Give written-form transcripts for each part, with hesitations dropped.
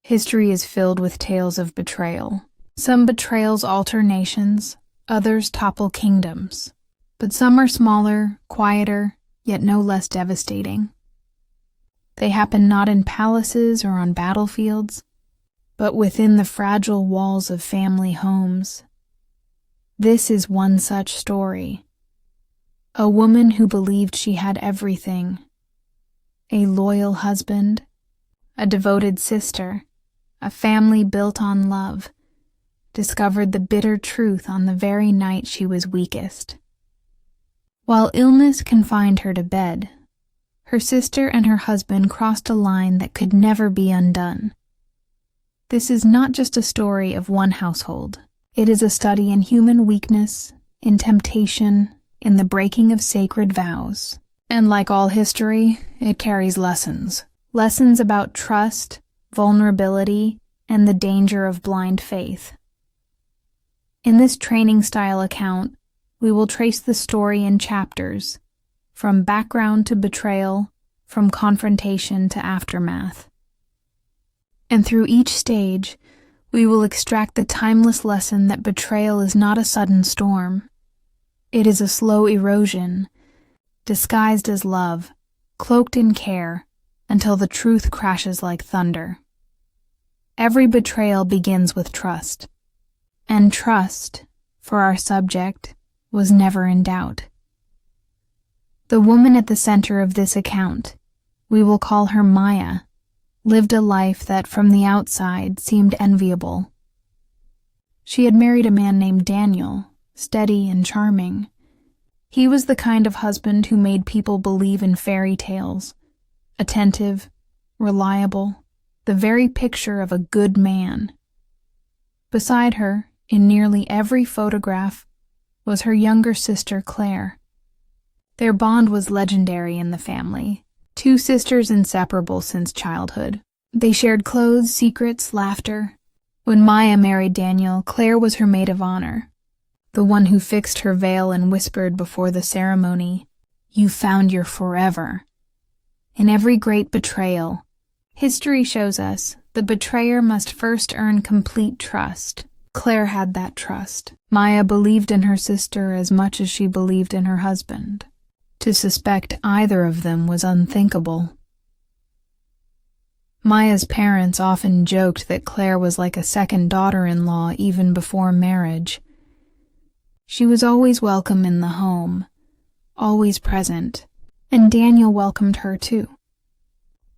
History is filled with tales of betrayal. Some betrayals alter nations, others topple kingdoms. But some are smaller, quieter, yet no less devastating. They happen not in palaces or on battlefields, but within the fragile walls of family homes. This is one such story. A woman who believed she had everything. A loyal husband, a devoted sister, a family built on love, discovered the bitter truth on the very night she was weakest. While illness confined her to bed, her sister and her husband crossed a line that could never be undone. This is not just a story of one household. It is a study in human weakness, in temptation, in the breaking of sacred vows. And like all history, it carries lessons. Lessons about trust, vulnerability, and the danger of blind faith. In this training-style account, we will trace the story in chapters, from background to betrayal, from confrontation to aftermath. And through each stage, we will extract the timeless lesson that betrayal is not a sudden storm. It is a slow erosion, disguised as love, cloaked in care, until the truth crashes like thunder. Every betrayal begins with trust, and trust, for our subject, was never in doubt. The woman at the center of this account, we will call her Maya, lived a life that from the outside seemed enviable. She had married a man named Daniel, steady and charming. He was the kind of husband who made people believe in fairy tales, attentive, reliable, the very picture of a good man. Beside her, in nearly every photograph, was her younger sister Claire. Their bond was legendary in the family, two sisters inseparable since childhood. They shared clothes, secrets, laughter. When Maya married Daniel, Claire was her maid of honor, the one who fixed her veil and whispered before the ceremony, "You found your forever." In every great betrayal, history shows us the betrayer must first earn complete trust. Claire had that trust. Maya believed in her sister as much as she believed in her husband. To suspect either of them was unthinkable. Maya's parents often joked that Claire was like a second daughter-in-law even before marriage. She was always welcome in the home, always present, and Daniel welcomed her too.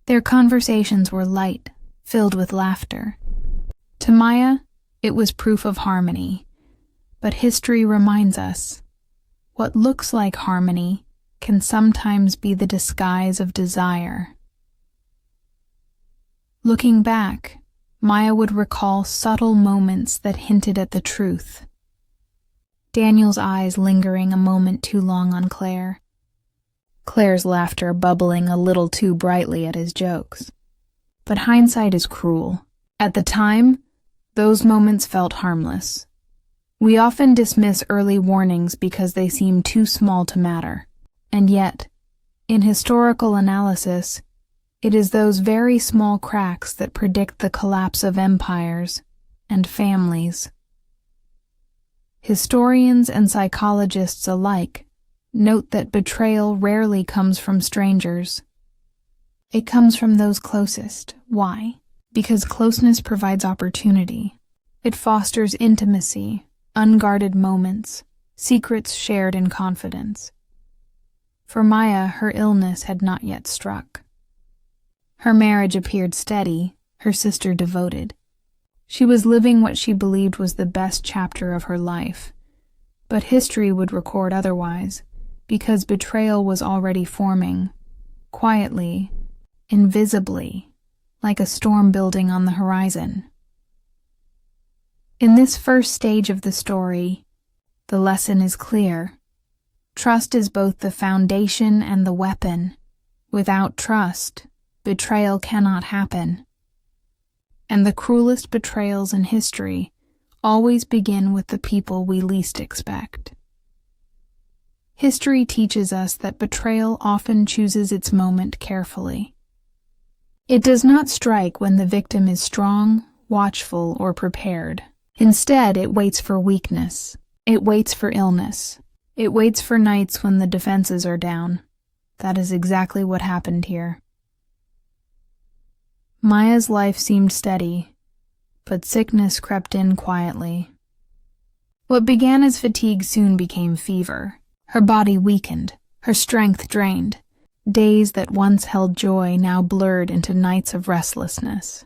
Their conversations were light, filled with laughter. To Maya, it was proof of harmony, but history reminds us, what looks like harmony can sometimes be the disguise of desire. Looking back, Maya would recall subtle moments that hinted at the truth. Daniel's eyes lingering a moment too long on Claire. Claire's laughter bubbling a little too brightly at his jokes. But hindsight is cruel. At the time, those moments felt harmless. We often dismiss early warnings because they seem too small to matter. And yet, in historical analysis, it is those very small cracks that predict the collapse of empires and families. Historians and psychologists alike note that betrayal rarely comes from strangers. It comes from those closest. Why? Because closeness provides opportunity. It fosters intimacy, unguarded moments, secrets shared in confidence. For Maya, her illness had not yet struck. Her marriage appeared steady, her sister devoted. She was living what she believed was the best chapter of her life. But history would record otherwise, because betrayal was already forming, quietly, invisibly, like a storm building on the horizon. In this first stage of the story, the lesson is clear. Trust is both the foundation and the weapon. Without trust, betrayal cannot happen. And the cruelest betrayals in history always begin with the people we least expect. History teaches us that betrayal often chooses its moment carefully. It does not strike when the victim is strong, watchful, or prepared. Instead, it waits for weakness. It waits for illness. It waits for nights when the defenses are down. That is exactly what happened here. Maya's life seemed steady, but sickness crept in quietly. What began as fatigue soon became fever. Her body weakened, her strength drained. Days that once held joy now blurred into nights of restlessness.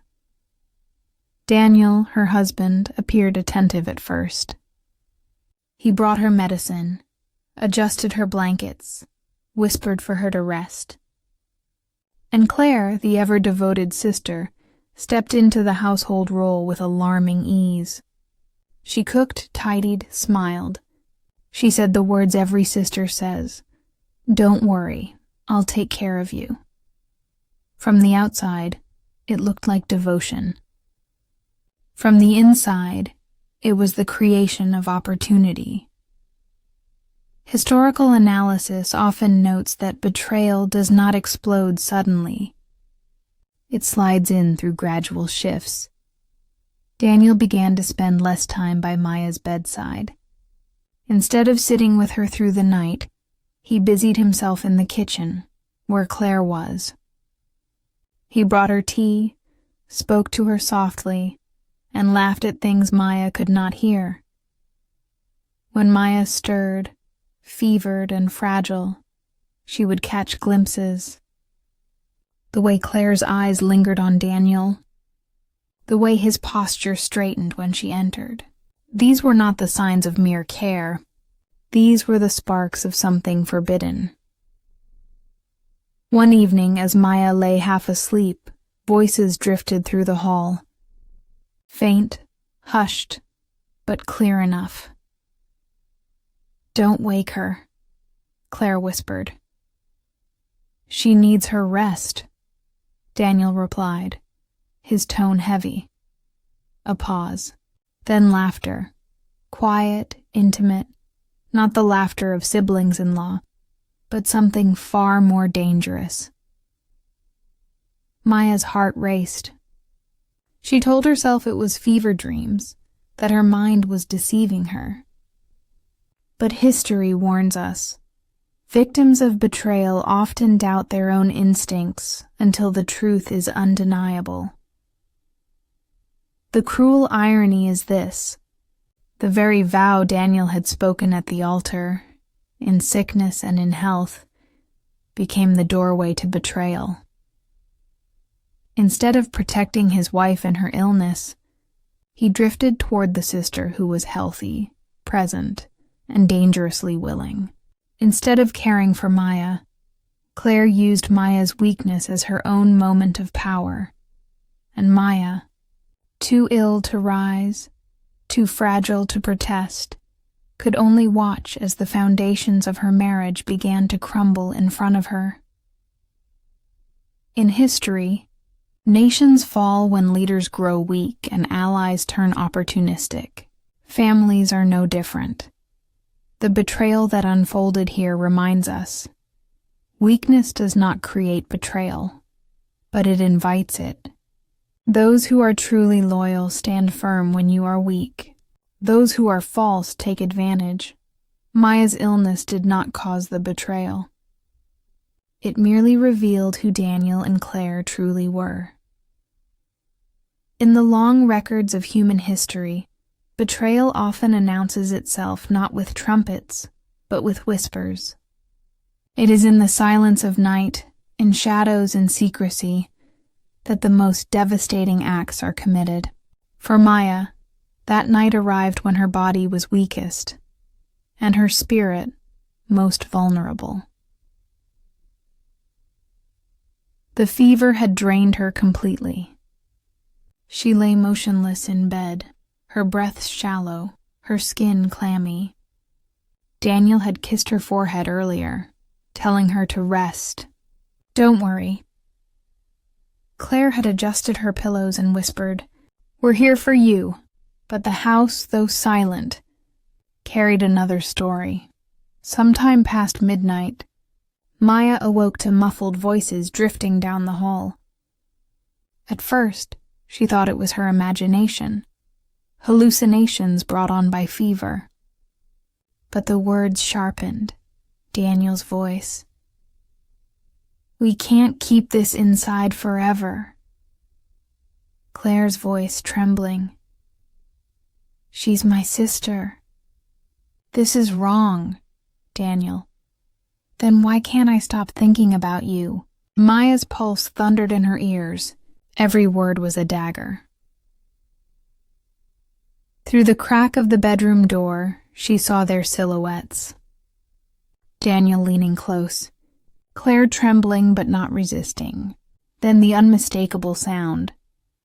Daniel, her husband, appeared attentive at first. He brought her medicine, adjusted her blankets, whispered for her to rest. And Claire, the ever-devoted sister, stepped into the household role with alarming ease. She cooked, tidied, smiled. She said the words every sister says, "Don't worry, I'll take care of you." From the outside, it looked like devotion. From the inside, it was the creation of opportunity. Historical analysis often notes that betrayal does not explode suddenly. It slides in through gradual shifts. Daniel began to spend less time by Maya's bedside. Instead of sitting with her through the night, he busied himself in the kitchen, where Claire was. He brought her tea, spoke to her softly, and laughed at things Maya could not hear. When Maya stirred, fevered and fragile, she would catch glimpses. The way Claire's eyes lingered on Daniel, the way his posture straightened when she entered. These were not the signs of mere care. These were the sparks of something forbidden. One evening, as Maya lay half asleep, voices drifted through the hall. Faint, hushed, but clear enough. "Don't wake her," Claire whispered. "She needs her rest," Daniel replied, his tone heavy. A pause, then laughter, quiet, intimate, not the laughter of siblings-in-law, but something far more dangerous. Maya's heart raced. She told herself it was fever dreams, that her mind was deceiving her. But history warns us. Victims of betrayal often doubt their own instincts until the truth is undeniable. The cruel irony is this: the very vow Daniel had spoken at the altar, in sickness and in health, became the doorway to betrayal. Instead of protecting his wife in her illness, he drifted toward the sister who was healthy, present, and dangerously willing. Instead of caring for Maya, Claire used Maya's weakness as her own moment of power, and Maya, too ill to rise, too fragile to protest, could only watch as the foundations of her marriage began to crumble in front of her. In history, nations fall when leaders grow weak and allies turn opportunistic. Families are no different. The betrayal that unfolded here reminds us, weakness does not create betrayal, but it invites it. Those who are truly loyal stand firm when you are weak. Those who are false take advantage. Maya's illness did not cause the betrayal. It merely revealed who Daniel and Claire truly were. In the long records of human history, betrayal often announces itself not with trumpets, but with whispers. It is in the silence of night, in shadows and secrecy, that the most devastating acts are committed. For Maya, that night arrived when her body was weakest, and her spirit most vulnerable. The fever had drained her completely. She lay motionless in bed, her breath shallow, her skin clammy. Daniel had kissed her forehead earlier, telling her to rest. "Don't worry." Claire had adjusted her pillows and whispered, "We're here for you." But the house, though silent, carried another story. Sometime past midnight, Maya awoke to muffled voices drifting down the hall. At first, she thought it was her imagination, hallucinations brought on by fever. But the words sharpened, Daniel's voice. "We can't keep this inside forever." Claire's voice trembling. "She's my sister." "This is wrong, Daniel." "Then why can't I stop thinking about you?" Maya's pulse thundered in her ears. Every word was a dagger. Through the crack of the bedroom door, she saw their silhouettes. Daniel leaning close, Claire trembling but not resisting. Then the unmistakable sound.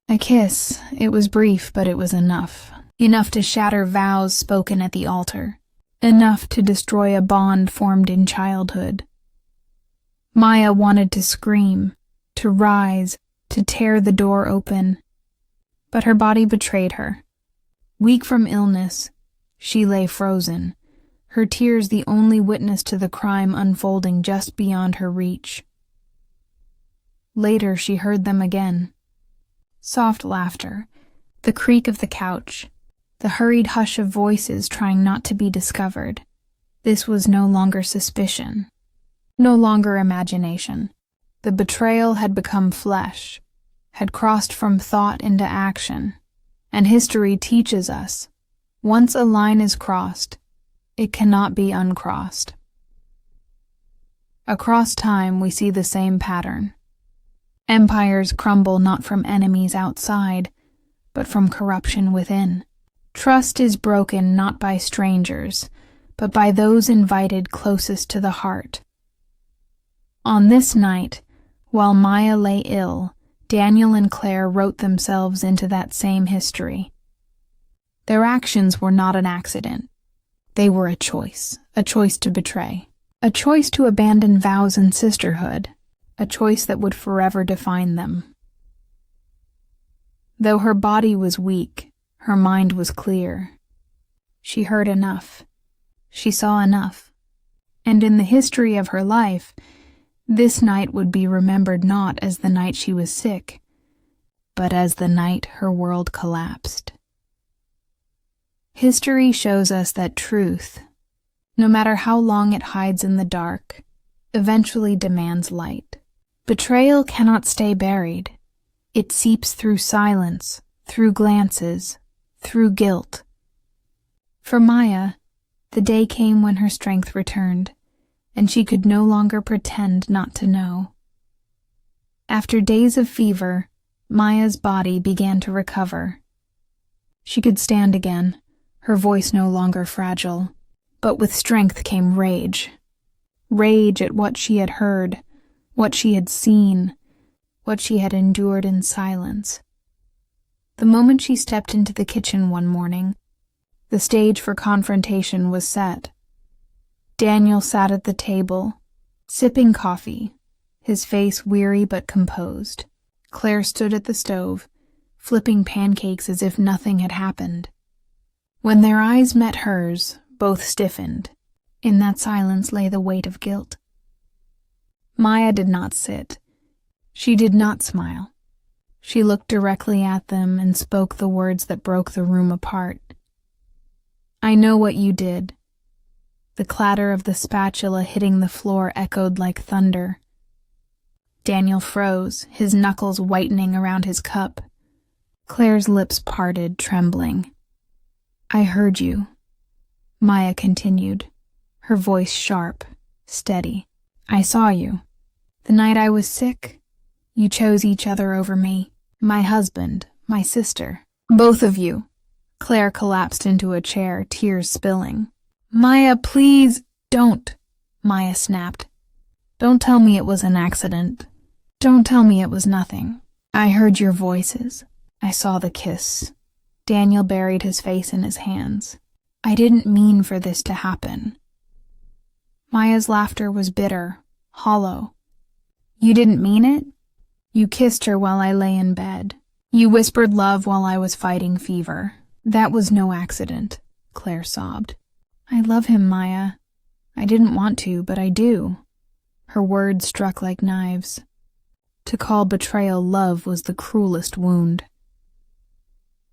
A kiss. It was brief, but it was enough. Enough to shatter vows spoken at the altar. Enough to destroy a bond formed in childhood. Maya wanted to scream, to rise, to tear the door open. But her body betrayed her. Weak from illness, she lay frozen, her tears the only witness to the crime unfolding just beyond her reach. Later she heard them again. Soft laughter, the creak of the couch, the hurried hush of voices trying not to be discovered. This was no longer suspicion, no longer imagination. The betrayal had become flesh, had crossed from thought into action, and history teaches us, once a line is crossed, it cannot be uncrossed. Across time we see the same pattern. Empires crumble not from enemies outside, but from corruption within. Trust is broken not by strangers, but by those invited closest to the heart. On this night, while Maya lay ill, Daniel and Claire wrote themselves into that same history. Their actions were not an accident. They were a choice to betray, a choice to abandon vows and sisterhood, a choice that would forever define them. Though her body was weak, her mind was clear. She heard enough. She saw enough. And in the history of her life, this night would be remembered not as the night she was sick, but as the night her world collapsed. History shows us that truth, no matter how long it hides in the dark, eventually demands light. Betrayal cannot stay buried. It seeps through silence, through glances, through guilt. For Maya, the day came when her strength returned, and she could no longer pretend not to know. After days of fever, Maya's body began to recover. She could stand again, her voice no longer fragile, but with strength came rage. Rage at what she had heard, what she had seen, what she had endured in silence. The moment she stepped into the kitchen one morning, the stage for confrontation was set. Daniel sat at the table, sipping coffee, his face weary but composed. Claire stood at the stove, flipping pancakes as if nothing had happened. When their eyes met hers, both stiffened. In that silence lay the weight of guilt. Maya did not sit. She did not smile. She looked directly at them and spoke the words that broke the room apart. "I know what you did." The clatter of the spatula hitting the floor echoed like thunder. Daniel froze, his knuckles whitening around his cup. Claire's lips parted, trembling. "I heard you," Maya continued, her voice sharp, steady. "I saw you. The night I was sick, you chose each other over me. My husband, my sister. Both of you." Claire collapsed into a chair, tears spilling. "Maya, please, don't," Maya snapped. "Don't tell me it was an accident. Don't tell me it was nothing. I heard your voices. I saw the kiss." Daniel buried his face in his hands. "I didn't mean for this to happen." Maya's laughter was bitter, hollow. "You didn't mean it? You kissed her while I lay in bed. You whispered love while I was fighting fever. That was no accident," Claire sobbed. "I love him, Maya. I didn't want to, but I do." Her words struck like knives. To call betrayal love was the cruelest wound.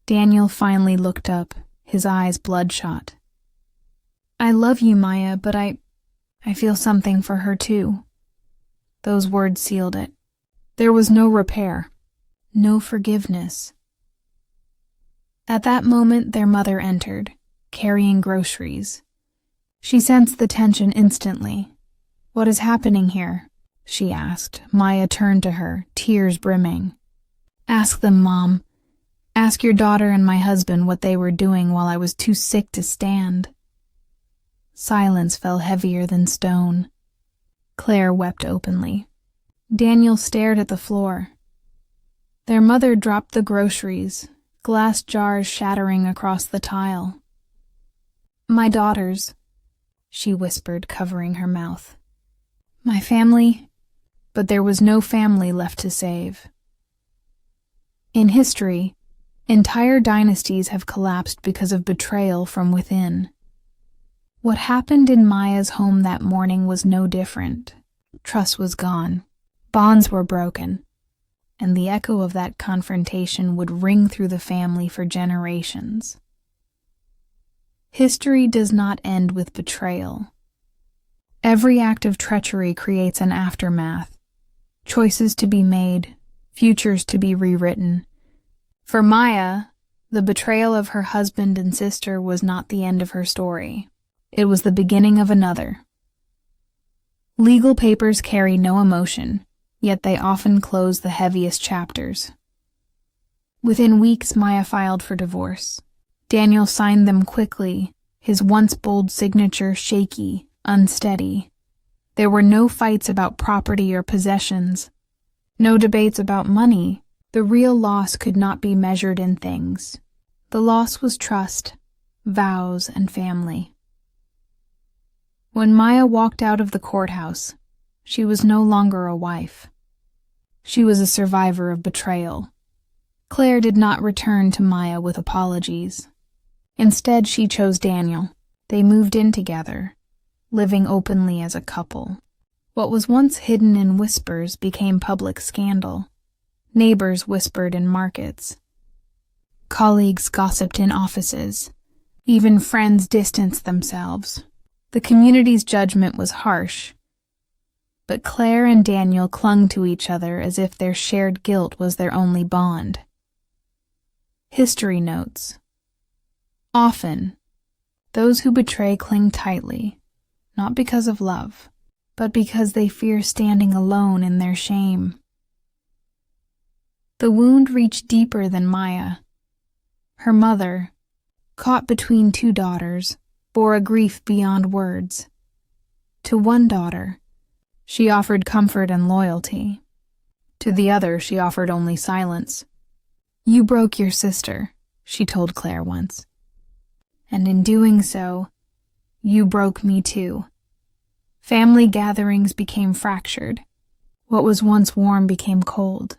Daniel finally looked up, his eyes bloodshot. "I love you, Maya, but I feel something for her too." Those words sealed it. There was no repair, no forgiveness. At that moment, their mother entered, carrying groceries. She sensed the tension instantly. "What is happening here?" she asked. Maya turned to her, tears brimming. "Ask them, Mom. Ask your daughter and my husband what they were doing while I was too sick to stand." Silence fell heavier than stone. Claire wept openly. Daniel stared at the floor. Their mother dropped the groceries, glass jars shattering across the tile. "My daughters," she whispered, covering her mouth. "My family," but there was no family left to save. In history, entire dynasties have collapsed because of betrayal from within. What happened in Maya's home that morning was no different. Trust was gone, bonds were broken, and the echo of that confrontation would ring through the family for generations. History does not end with betrayal. Every act of treachery creates an aftermath, choices to be made, futures to be rewritten. For Maya, the betrayal of her husband and sister was not the end of her story. It was the beginning of another. Legal papers carry no emotion, yet they often close the heaviest chapters. Within weeks, Maya filed for divorce. Daniel signed them quickly, his once bold signature shaky, unsteady. There were no fights about property or possessions, no debates about money. The real loss could not be measured in things. The loss was trust, vows, and family. When Maya walked out of the courthouse, she was no longer a wife. She was a survivor of betrayal. Claire did not return to Maya with apologies. Instead, she chose Daniel. They moved in together, living openly as a couple. What was once hidden in whispers became public scandal. Neighbors whispered in markets. Colleagues gossiped in offices. Even friends distanced themselves. The community's judgment was harsh. But Claire and Daniel clung to each other as if their shared guilt was their only bond. History notes: often, those who betray cling tightly, not because of love, but because they fear standing alone in their shame. The wound reached deeper than Maya. Her mother, caught between two daughters, bore a grief beyond words. To one daughter, she offered comfort and loyalty. To the other, she offered only silence. "You broke your sister," she told Claire once. "And in doing so, you broke me too." Family gatherings became fractured. What was once warm became cold.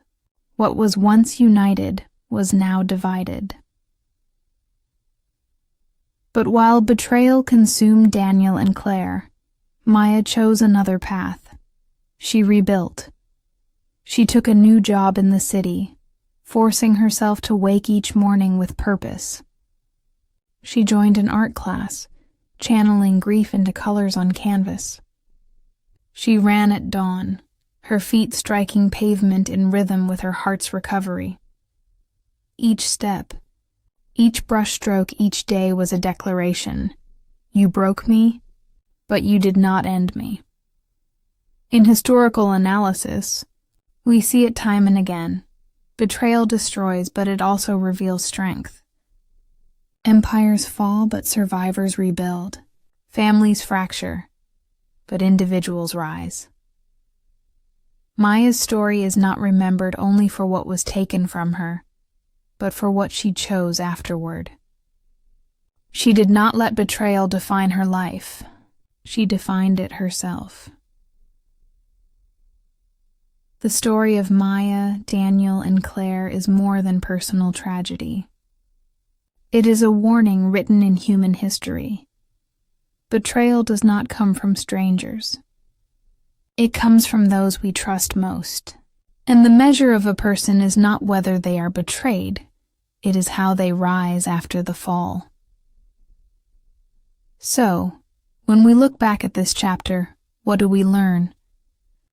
What was once united was now divided. But while betrayal consumed Daniel and Claire, Maya chose another path. She rebuilt. She took a new job in the city, forcing herself to wake each morning with purpose. She joined an art class, channeling grief into colors on canvas. She ran at dawn, her feet striking pavement in rhythm with her heart's recovery. Each step, each brushstroke each day was a declaration. You broke me, but you did not end me. In historical analysis, we see it time and again. Betrayal destroys, but it also reveals strength. Empires fall, but survivors rebuild. Families fracture, but individuals rise. Maya's story is not remembered only for what was taken from her, but for what she chose afterward. She did not let betrayal define her life. She defined it herself. The story of Maya, Daniel, and Claire is more than personal tragedy. It is a warning written in human history. Betrayal does not come from strangers. It comes from those we trust most, And the measure of a person is not whether they are betrayed, it is how they rise after the fall. So, when we look back at this chapter, what do we learn?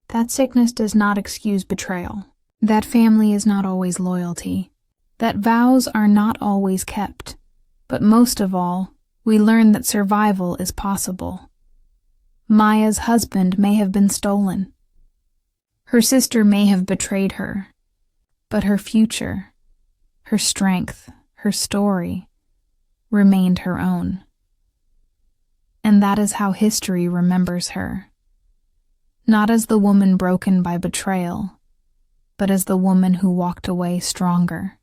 That sickness does not excuse betrayal. That family is not always loyalty. That vows are not always kept. But most of all, we learn that survival is possible. Maya's husband may have been stolen. Her sister may have betrayed her. But her future, her strength, her story, remained her own. And that is how history remembers her. Not as the woman broken by betrayal, but as the woman who walked away stronger.